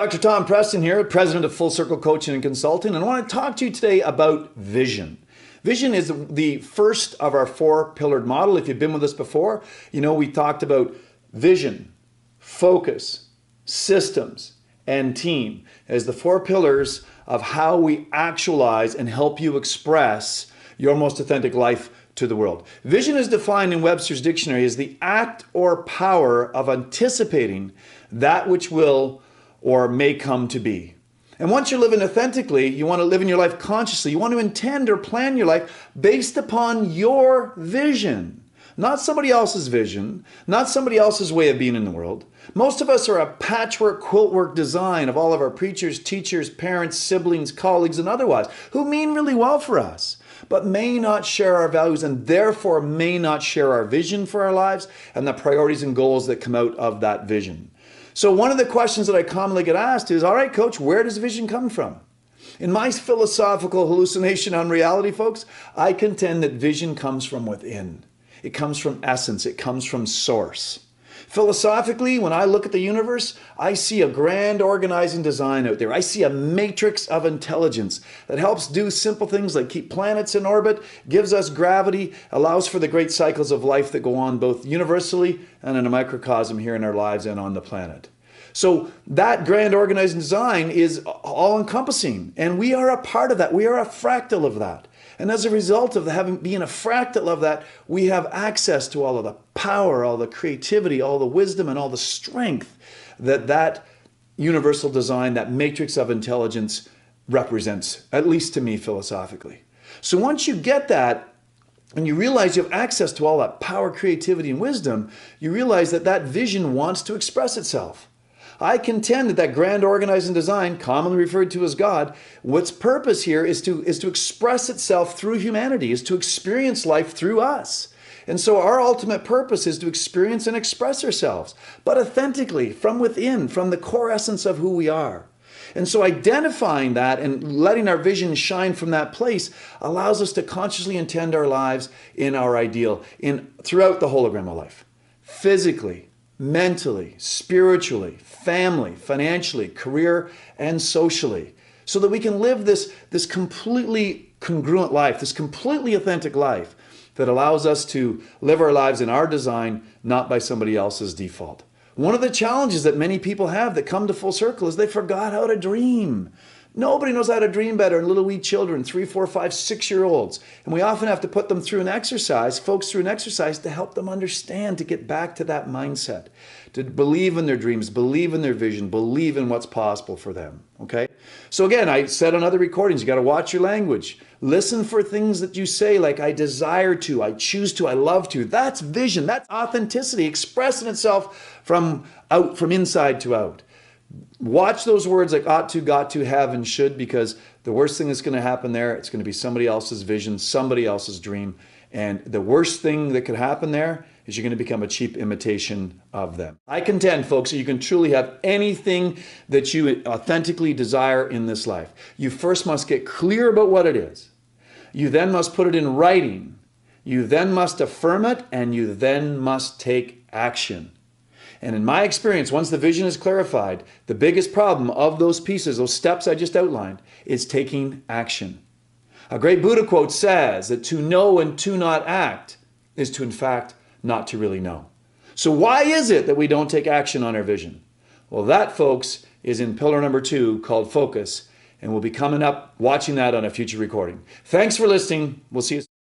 Dr. Tom Preston here, president of Full Circle Coaching and Consulting, and I want to talk to you today about vision. Vision is the first of our four-pillared model. If you've been with us before, you know we talked about vision, focus, systems, and team as the four pillars of how we actualize and help you express your most authentic life to the world. Vision is defined in Webster's dictionary as the act or power of anticipating that which will or may come to be. And once you're living authentically, you want to live in your life consciously. You want to intend or plan your life based upon your vision, not somebody else's vision, not somebody else's way of being in the world. Most of us are a patchwork quiltwork design of all of our preachers, teachers, parents, siblings, colleagues, and otherwise, who mean really well for us, but may not share our values and therefore may not share our vision for our lives and the priorities and goals that come out of that vision. So one of the questions that I commonly get asked is, all right, coach, where does vision come from? In my philosophical hallucination on reality, folks, I contend that vision comes from within. It comes from essence. It comes from source. Philosophically, when I look at the universe, I see a grand organizing design out there. I see a matrix of intelligence that helps do simple things like keep planets in orbit, gives us gravity, allows for the great cycles of life that go on both universally and in a microcosm here in our lives and on the planet. So that grand organizing design is all-encompassing, and we are a part of that. We are a fractal of that. And as a result of being a fractal of that, we have access to all of the power, all the creativity, all the wisdom, and all the strength that universal design, that matrix of intelligence represents, at least to me philosophically. So once you get that, and you realize you have access to all that power, creativity, and wisdom, you realize that that vision wants to express itself. I contend that grand organizing design, commonly referred to as God, what's purpose here is to express itself through humanity, is to experience life through us. And so our ultimate purpose is to experience and express ourselves, but authentically, from within, from the core essence of who we are. And so identifying that and letting our vision shine from that place allows us to consciously intend our lives in our ideal, throughout the hologram of life, physically, mentally, spiritually, family, financially, career, and socially, so that we can live this completely congruent life, this completely authentic life that allows us to live our lives in our design, not by somebody else's default. One of the challenges that many people have that come to Full Circle is they forgot how to dream. Nobody knows how to dream better than little wee children, 3, 4, 5, 6-year-olds. And we often have to put them through an exercise, folks through an exercise to help them understand, to get back to that mindset, to believe in their dreams, believe in their vision, believe in what's possible for them, okay? So again, I said on other recordings, you got to watch your language. Listen for things that you say like I desire to, I choose to, I love to. That's vision, that's authenticity expressing itself from inside to out. Watch those words like ought to, got to, have, and should, because the worst thing that's going to happen there, it's going to be somebody else's vision, somebody else's dream. And the worst thing that could happen there is you're going to become a cheap imitation of them. I contend, folks, that you can truly have anything that you authentically desire in this life. You first must get clear about what it is. You then must put it in writing. You then must affirm it, and you then must take action. And in my experience, once the vision is clarified, the biggest problem of those pieces, those steps I just outlined, is taking action. A great Buddha quote says that to know and to not act is to, in fact, not to really know. So why is it that we don't take action on our vision? Well, that, folks, is in pillar number 2 called focus, and we'll be coming up watching that on a future recording. Thanks for listening. We'll see you.